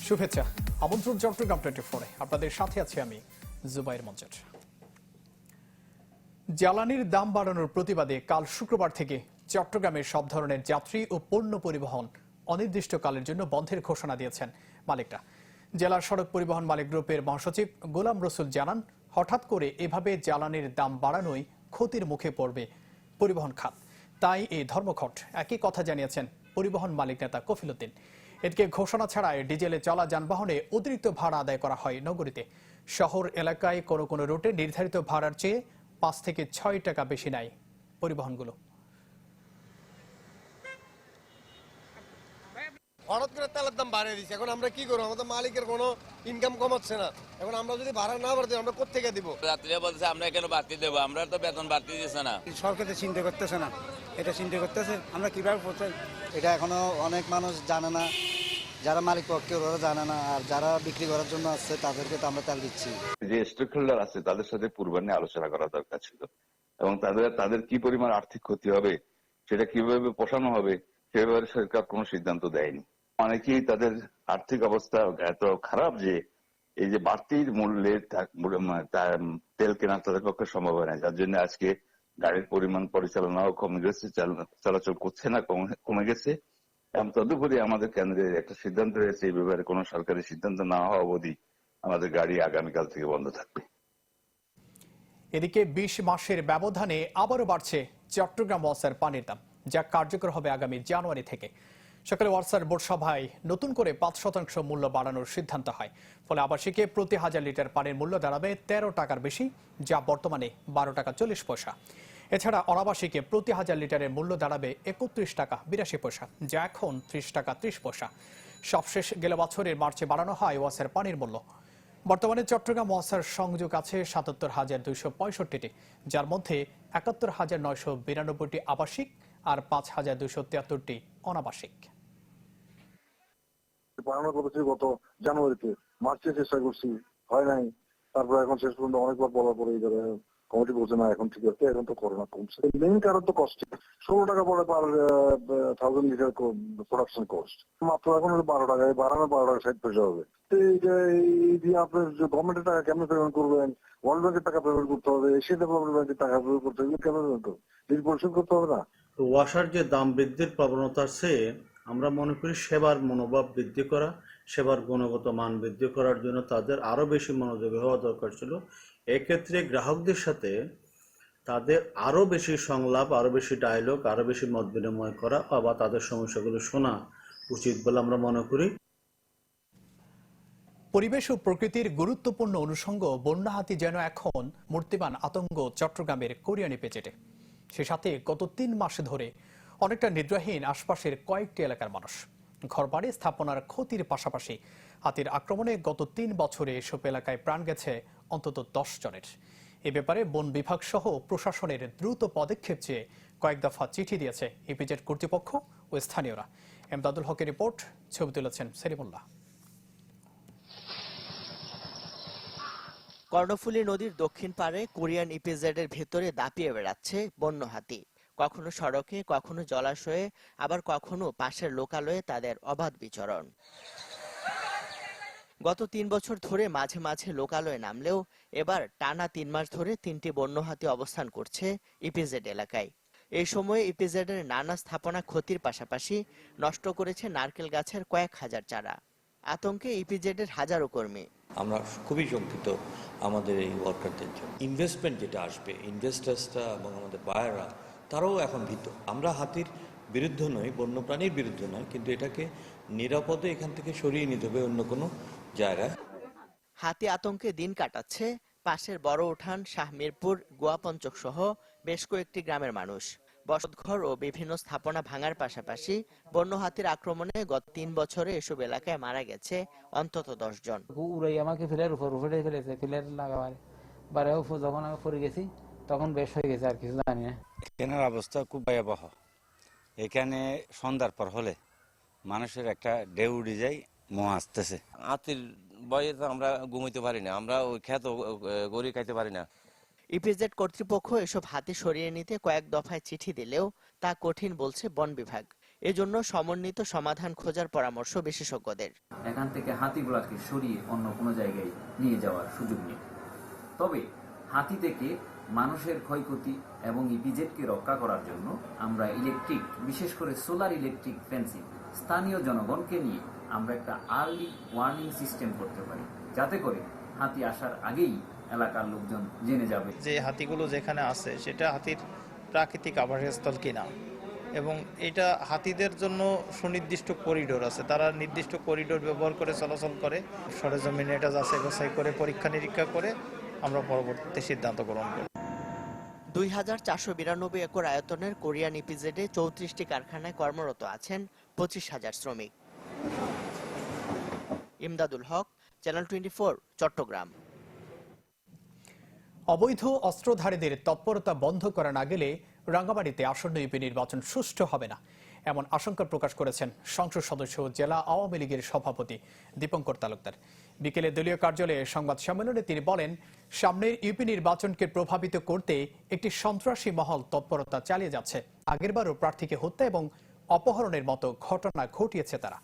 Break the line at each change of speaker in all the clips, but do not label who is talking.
শুভেচ্ছা। আমন্ত্রণ চট্টগ্রাম 24-এ আপনাদের সাথে আছি আমি জুবাইর মঞ্জুর। জ্বালানির দাম বাড়ানোর প্রতিবাদে কাল শুক্রবার থেকে চট্টগ্রামের সব ধরনের যাত্রী ও পণ্য পরিবহন অনির্দিষ্টকালের জন্য বন্ধের ঘোষণা দিয়েছেন মালিকরা। জেলা সড়ক পরিবহন মালিক গ্রুপের মহাসচিব গোলাম রসুল জানান, হঠাৎ করে এভাবে জ্বালানির দাম বাড়ানোয় ক্ষতির মুখে পড়বে পরিবহন খাত। তাই এই ধর্মঘট। একই কথা জানিয়েছেন পরিবহন মালিক নেতা কফিল উদ্দিন। এদিকে ঘোষণা ছাড়াই ডিজেলে চলা যানবাহনে অতিরিক্ত ভাড়া আদায় করা হয় নগরীতে। শহর এলাকায় কোনো কোনো রুটে নির্ধারিত ভাড়ার চেয়ে 5 থেকে 6 টাকা বেশি নেয় পরিবহনগুলো।
হঠাৎ করে তেলের দাম বাড়িয়ে দিচ্ছে, এখন আমরা কি করবো? আমাদের মালিকের কোনো ইনকাম কমাচ্ছে না। এখন আমরা যদি ভাড়া না বাড়তে আমরা কোথেকে দিব?
যাত্রীরা বলছে আমরা কেন বাড়তি দেবো, আমরা তো বেতন বাড়তি দিচ্ছে না।
সরকার চিন্তা করতেছে না, এটা চিন্তা করতেছে আমরা কিভাবে পৌঁছাই, এটা এখনো অনেক মানুষ জানে না। যারা মালিক পক্ষে ওরা জানে না, আর যারা বিক্রি করার জন্য আসছে তাদেরকে তো আমরা তেল দিচ্ছি।
যে স্টেক হোল্ডার আছে তাদের সাথে পূর্বান্নে আলোচনা করা দরকার ছিল, এবং তাদের কি পরিমাণ আর্থিক ক্ষতি হবে, সেটা কিভাবে পোষানো হবে, সে ব্যাপারে সরকার কোনো সিদ্ধান্ত দেয়নি। অনেকেই তাদের আর্থিক অবস্থা এত খারাপ যে এই যে বাড়তির মূল্যে তেল কেনা তাদের পক্ষে সম্ভব হয় না, যার জন্য আজকে গাড়ির পরিমাণ পরিচালনাও কমে গেছে, চলাচল করছে না, কমে গেছে। এবং তদুপরি আমাদের কেন্দ্রের একটা সিদ্ধান্ত হয়েছে, এই ব্যাপারে কোনো সরকারি সিদ্ধান্ত না হওয়া অবধি আমাদের গাড়ি আগামীকাল থেকে বন্ধ থাকবে।
এদিকে 20 মাসের ব্যবধানে আবারও বাড়ছে চট্টগ্রাম ওয়াসার পানির দাম, যা কার্যকর হবে আগামী জানুয়ারি থেকে। সকালে ওয়াসার বোর্ড সভায় নতুন করে 5% মূল্য বাড়ানোর সিদ্ধান্ত হয়। ফলে আবাসিকে প্রতি 1000 লিটার পানির মূল্য দাঁড়াবে 13 টাকার বেশি, যা বর্তমানে 12 টাকা 40 পয়সা। এছাড়া অনাবাসিকে প্রতি 1000 লিটারের মূল্য দাঁড়াবে 31 টাকা 82 পয়সা, যা এখন 30 টাকা 30 পয়সা। সবশেষ গেল বছরের মার্চে বাড়ানো হয় ওয়াসার পানির মূল্য। বর্তমানে চট্টগ্রাম ওয়াসার সংযোগ আছে 77,265টি, যার মধ্যে 71,992টি আবাসিক আর 5,273টি অনাবাসিক।
বাড়ানো করেছি গত জানুয়ারিতে, মার্চে চেষ্টা করছি, হয় নাই। তারপর এখন শেষ পর্যন্ত অনেকবার বলার পরে কমিটি বলছে না এখন ঠিক আছে, এখন তো করোনা কমছে। মেইন কারণ তো কষ্ট, 16 টাকা পড়ে পার 1000 লিটার প্রোডাকশন কস্ট, মাত্র এখন 12 টাকায়, বাড়ানো 12 টাকা 60 পয়সা হবে। এই দিয়ে আপনার গভর্নমেন্টের টাকা কেমন পেমেন্ট করবেন, ওয়ার্ল্ড ব্যাংকের টাকা পেমেন্ট করতে হবে, এশিয়া ডেভেলপমেন্ট ব্যাংকের টাকা পেমেন্ট করতে হবে, কেন বিল পরিশোধ করতে হবে না?
ওয়াসার যে দাম বৃদ্ধির প্রবণতার চেয়ে আমরা মনে করি সেবার মনোভাব বৃদ্ধি করা, সেবার গুণগত মান বৃদ্ধি করার জন্য তাদের আরো বেশি মনোযোগী হওয়া দরকার ছিল। এক্ষেত্রে গ্রাহকদের সাথে তাদের আরো বেশি সংলাপ, আরো বেশি ডায়লগ, আরো বেশি মত বিনিময় করা বা তাদের সমস্যাগুলো শোনা উচিত বলে আমরা মনে করি।
পরিবেশ ও প্রকৃতির গুরুত্বপূর্ণ অনুষঙ্গ বন্যা হাতি যেন এখন মূর্তিমান আতঙ্ক চট্টগ্রামের কোরিয়ানি পেচেটে। সে সাথে গত 3 মাস ধরে অনেকটা নিদ্রাহীন আশপাশের কয়েকটি এলাকার মানুষ। ঘরবাড়ি স্থাপনার ক্ষতির পাশাপাশি হাতির আক্রমণে গত 3 বছরে এসব এলাকায় প্রাণ গেছে অন্তত 10 জনের। এ ব্যাপারে বন বিভাগ সহ প্রশাসনের দ্রুত পদক্ষেপ চেয়ে কয়েক দফা চিঠি দিয়েছে ইপিজেড কর্তৃপক্ষ ও স্থানীয়রা। এমদাদুল হকের রিপোর্ট, ছবি তুলেছেন সেলিমুল্লাহ।
কর্ণফুলী নদীর দক্ষিণ পাড়ে কোরিয়ান ইপিজেডের ভেতরে দাপিয়ে বেড়াচ্ছে বন্য হাতি। কখনো সড়কে, কখনো জলাশয়ে, আবার কখনো পাশের লোকালয়ে তাদের অবাধ বিচরণ। গত 3 বছর ধরে মাঝে মাঝে লোকালয়ে নামলেও এবার টানা 3 মাস ধরে 3টি বন্য হাতি অবস্থান করছে ইপিজেড এলাকায়। এই সময়ে ইপিজেডের নানা স্থাপনা ক্ষতির পাশাপাশি নষ্ট করেছে নারকেল গাছের কয়েক হাজার চারা। আতঙ্কে ইপিজেডের হাজারো কর্মী।
আমরা খুবই শঙ্কিত আমাদের এই ওয়ার্কারদের জন্য। ইনভেস্টমেন্ট যেটা আসবে, ইনভেস্টার্সরা এবং আমাদের বায়াররা তারাও এখন ভীত। আমরা হাতির বিরুদ্ধে নই, বন্যপ্রাণীর বিরুদ্ধে নয়, কিন্তু এটাকে নিরাপদে এখান থেকে সরিয়ে নিতে হবে অন্য কোনো জায়গায়।
হাতি আতঙ্কে দিন কাটাচ্ছে পাশের বড় উঠান, শাহমিরপুর, গোয়াপঞ্চক সহ বেশ কয়েকটি গ্রামের মানুষ। বসতঘর ও বিভিন্ন স্থাপনা ভাঙার পাশাপাশি বন্য হাতির আক্রমণে গত 3 বছরে এসব এলাকায় মারা গেছে অন্তত 10 জন।
আমাকে ফিলের উপর উঠে ফেলেছে, ফিলের লাগাবার বারে যখন আমি পড়ে গেছি তখন বেশ হয়ে গেছে, আর কিছু জানি না।
এখানের অবস্থা খুব ভয়াবহ। এখানে সন্ধ্যার পর হলে মানুষের একটা ঢেউ উঠে যায়, মোহ আসতেছে।
হাতির ভয়ে তো আমরা ঘুমাইতে পারি না, আমরা ওই খেত গড়ি খাইতে পারি না।
ইপিজেড কর্তৃপক্ষ এসব হাতি সরিয়ে নিতে কয়েক দফায় চিঠি দিলেও তা কঠিন বলছে বন বিভাগ। এজন্য সমন্বিত সমাধান খোঁজার পরামর্শ বিশেষজ্ঞদের।
এখান থেকে হাতিগুলাকে সরিয়ে অন্য কোনো জায়গায় নিয়ে যাওয়ার সুযোগ নেই। তবে হাতি থেকে মানুষের ক্ষয়ক্ষতি এবং ইপিজেডকে রক্ষা করার জন্য আমরা ইলেকট্রিক, বিশেষ করে সোলার ইলেকট্রিক ফেন্সিং, স্থানীয় জনগণকে নিয়ে আমরা একটা আর্লি ওয়ার্নিং সিস্টেম করতে পারি, যাতে করে হাতি আসার আগেই এলাকার লোকজন জেনে যাবে
যে হাতিগুলো যেখানে আছে সেটা হাতির প্রাকৃতিক আবাসস্থল কিনা, এবং এটা হাতিদের জন্য সুনির্দিষ্ট করিডোর আছে, তারা নির্দিষ্ট করিডোর ব্যবহার করে চলাচল করে। সরেজমিনে এটা যাচাই বাছাই করে পরীক্ষা নিরীক্ষা করে আমরা পরবর্তী সিদ্ধান্ত গ্রহণ করি।
2492 একর আয়তনের কোরিয়ান ইপিজেডে 34টি কারখানায় কর্মরত আছেন 25,000 শ্রমিক। ইমদাদুল হক, চ্যানেল 24, চট্টগ্রাম।
অবৈধ অস্ত্রধারীদের তৎপরতা বন্ধ করা না গেলে রাঙ্গামাটিতে আসন্ন ইউপি নির্বাচন সুষ্ঠু হবে না, এমন আশঙ্কা প্রকাশ করেছেন সংসদ সদস্য জেলা আওয়ামী লীগের সভাপতি দীপঙ্কর তালুকদার। বিকেলে দলীয় কার্যালয়ে সংবাদ সম্মেলনে তিনি বলেন, সামনের ইউপি নির্বাচনকে প্রভাবিত করতে একটি সন্ত্রাসী মহল তৎপরতা চালিয়ে যাচ্ছে। আগেরবারও প্রার্থীকে হত্যা এবং অপহরণের মতো ঘটনা ঘটিয়েছে তারা।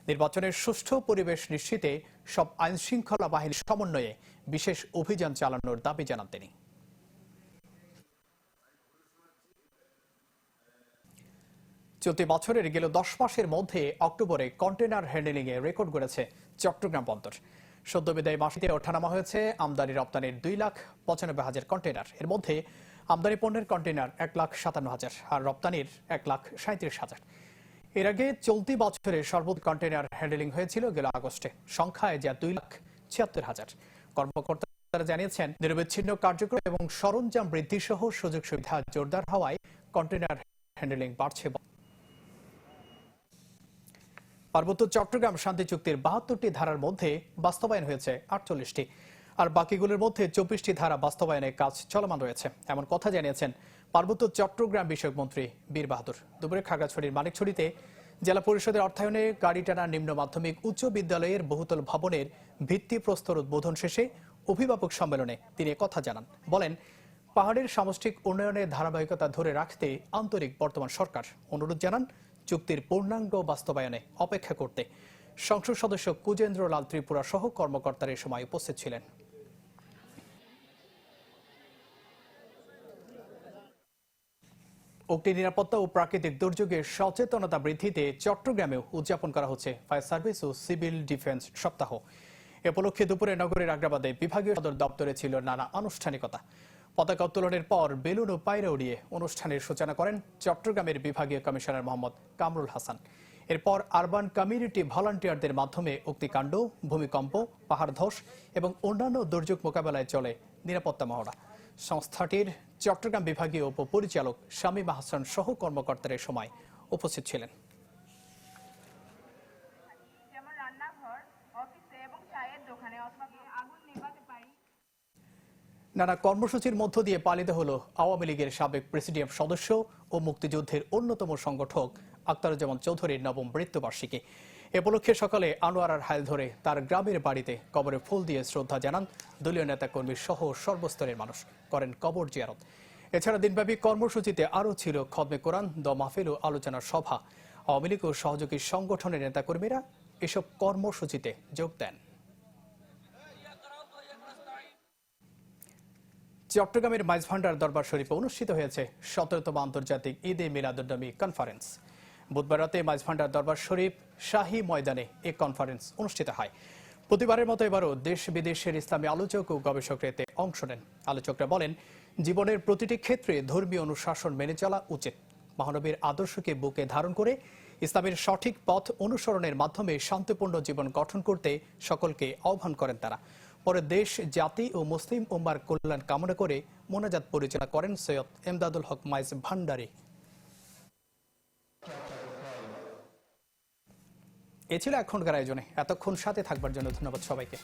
নির্বাচনের সুষ্ঠু পরিবেশ নিশ্চিতে সব আইনশৃঙ্খলা বাহিনীর সমন্বয়ে বিশেষ অভিযান চালানোর দাবি জানান তিনি। চলতি বছরের গেল 10 মাসের মধ্যে অক্টোবরে কন্টেনার হ্যান্ডেলিং এ রেকর্ড গড়েছে চট্টগ্রাম বন্দর। সদ্য বিদায়ী মাসে ওঠানামা হয়েছে আমদানি রপ্তানির 2,95,000 কন্টেনার। এর মধ্যে আমদানি পণ্যের কন্টেনার 1,57,000 আর রপ্তানির 1,37,000। এর আগে চলতি বছরে সর্বোচ্চ কন্টেনার হ্যান্ডেলিং হয়েছিল গেল আগস্টে, সংখ্যায় যা 2,76,000। কর্মকর্তারা জানিয়েছেন, নিরবিচ্ছিন্ন কার্যক্রম এবং সরঞ্জাম বৃদ্ধি সহ সুযোগ সুবিধা জোরদার হওয়ায় কন্টেনার হ্যান্ডেলিং বাড়ছে। পার্বত্য চট্টগ্রাম শান্তি চুক্তির 72টি ধারার মধ্যে বাস্তবায়ন হয়েছে 48টি, আর বাকিগুলোর মধ্যে 24টি ধারা বাস্তবায়নের কাজ চলমান রয়েছে, এমন কথা জানিয়েছেন পার্বত্য চট্টগ্রাম বিষয়ক মন্ত্রী বীর বাহাদুর। দুপুরে খাগড়াছড়ির মানিকছড়িতে জেলা পরিষদের অর্থায়নে গাড়িটানা নিম্ন মাধ্যমিক উচ্চ বিদ্যালয়ের বহুতল ভবনের ভিত্তিপ্রস্তর উদ্বোধন শেষে অভিভাবক সম্মেলনে তিনি কথা জানান। বলেন, পাহাড়ের সামষ্টিক উন্নয়নের ধারাবাহিকতা ধরে রাখতে আন্তরিক বর্তমান সরকার। অনুরোধ জানান চুক্তির পূর্ণাঙ্গ বাস্তবায়নে অপেক্ষা করতে। সংসদ সদস্য কুজেন্দ্র লাল ত্রিপুরা সহ কর্মকর্তারা এ সময় উপস্থিত ছিলেন। অগ্নি নিরাপত্তা ও প্রাকৃতিক দুর্যোগের সচেতনতা বৃদ্ধিতে চট্টগ্রামেও উদযাপন করা হচ্ছে ফায়ার সার্ভিস ও সিভিল ডিফেন্স সপ্তাহ। এ উপলক্ষে দুপুরে নগরের আগ্রাবাদে বিভাগীয় সদর দপ্তরে ছিল নানা আনুষ্ঠানিকতা। পতাকা উত্তোলনের পর বেলুন ও পায়রা উড়িয়ে অনুষ্ঠানের সূচনা করেন চট্টগ্রামের বিভাগীয় কমিশনার মোহাম্মদ কামরুল হাসান। এরপর আরবান কমিউনিটি ভলান্টিয়ারদের মাধ্যমে অগ্নিকাণ্ড, ভূমিকম্প, পাহাড় ধস এবং অন্যান্য দুর্যোগ মোকাবেলায় চলে নিরাপত্তা মহড়া। সংস্থাটির চট্টগ্রাম বিভাগীয় উপপরিচালক শামীম হাসান সহ কর্মকর্তারা এ সময় উপস্থিত ছিলেন। নানা কর্মসূচির মধ্য দিয়ে পালিত হলো আওয়ামী লীগের সাবেক প্রেসিডিয়াম সদস্য ও মুক্তিযুদ্ধের অন্যতম সংগঠক আখতারুজ্জামান চৌধুরীর নবম মৃত্যুবার্ষিকী। এ উপলক্ষে সকালে আনোয়ারার হাইল ধরে তার গ্রামের বাড়িতে কবরে ফুল দিয়ে শ্রদ্ধা জানান দলীয় নেতাকর্মী সহ সর্বস্তরের মানুষ, করেন কবর জিয়ারত। এছাড়া দিনব্যাপী কর্মসূচিতে আরও ছিল খতমে কোরআন, দোয়া মাহফিল ও আলোচনার সভা। আওয়ামী লীগ ও সহযোগী সংগঠনের নেতাকর্মীরা এসব কর্মসূচিতে যোগ দেন। চট্টগ্রামের মাইজভান্ডার দরবার শরীফে অনুষ্ঠিত হয়েছে 17তম আন্তর্জাতিক ঈদে মিলাদুন্নবী কনফারেন্স। বুধবার রাতে মাইজভান্ডার দরবার শরীফ শাহী ময়দানে এই কনফারেন্স অনুষ্ঠিত হয়। প্রতিবারের মতো এবারও দেশ বিদেশের ইসলামী আলোচক ও গবেষকরা এতে অংশ নেন। আলোচকরা বলেন, জীবনের প্রতিটি ক্ষেত্রে ধর্মীয় অনুশাসন মেনে চলা উচিত। মহানবীর আদর্শকে বুকে ধারণ করে ইসলামের সঠিক পথ অনুসরণের মাধ্যমে শান্তিপূর্ণ জীবন গঠন করতে সকলকে আহ্বান করেন তারা। পরে দেশ, জাতি ও মুসলিম উম্মার কল্যাণ কামনা করে মোনাজাত পরিচালনা করেন সৈয়দ এমদাদুল হক মাইজ ভান্ডারী। এ ছিল এখনকার আয়োজনে। এতক্ষণ সাথে থাকবার জন্য ধন্যবাদ সবাইকে।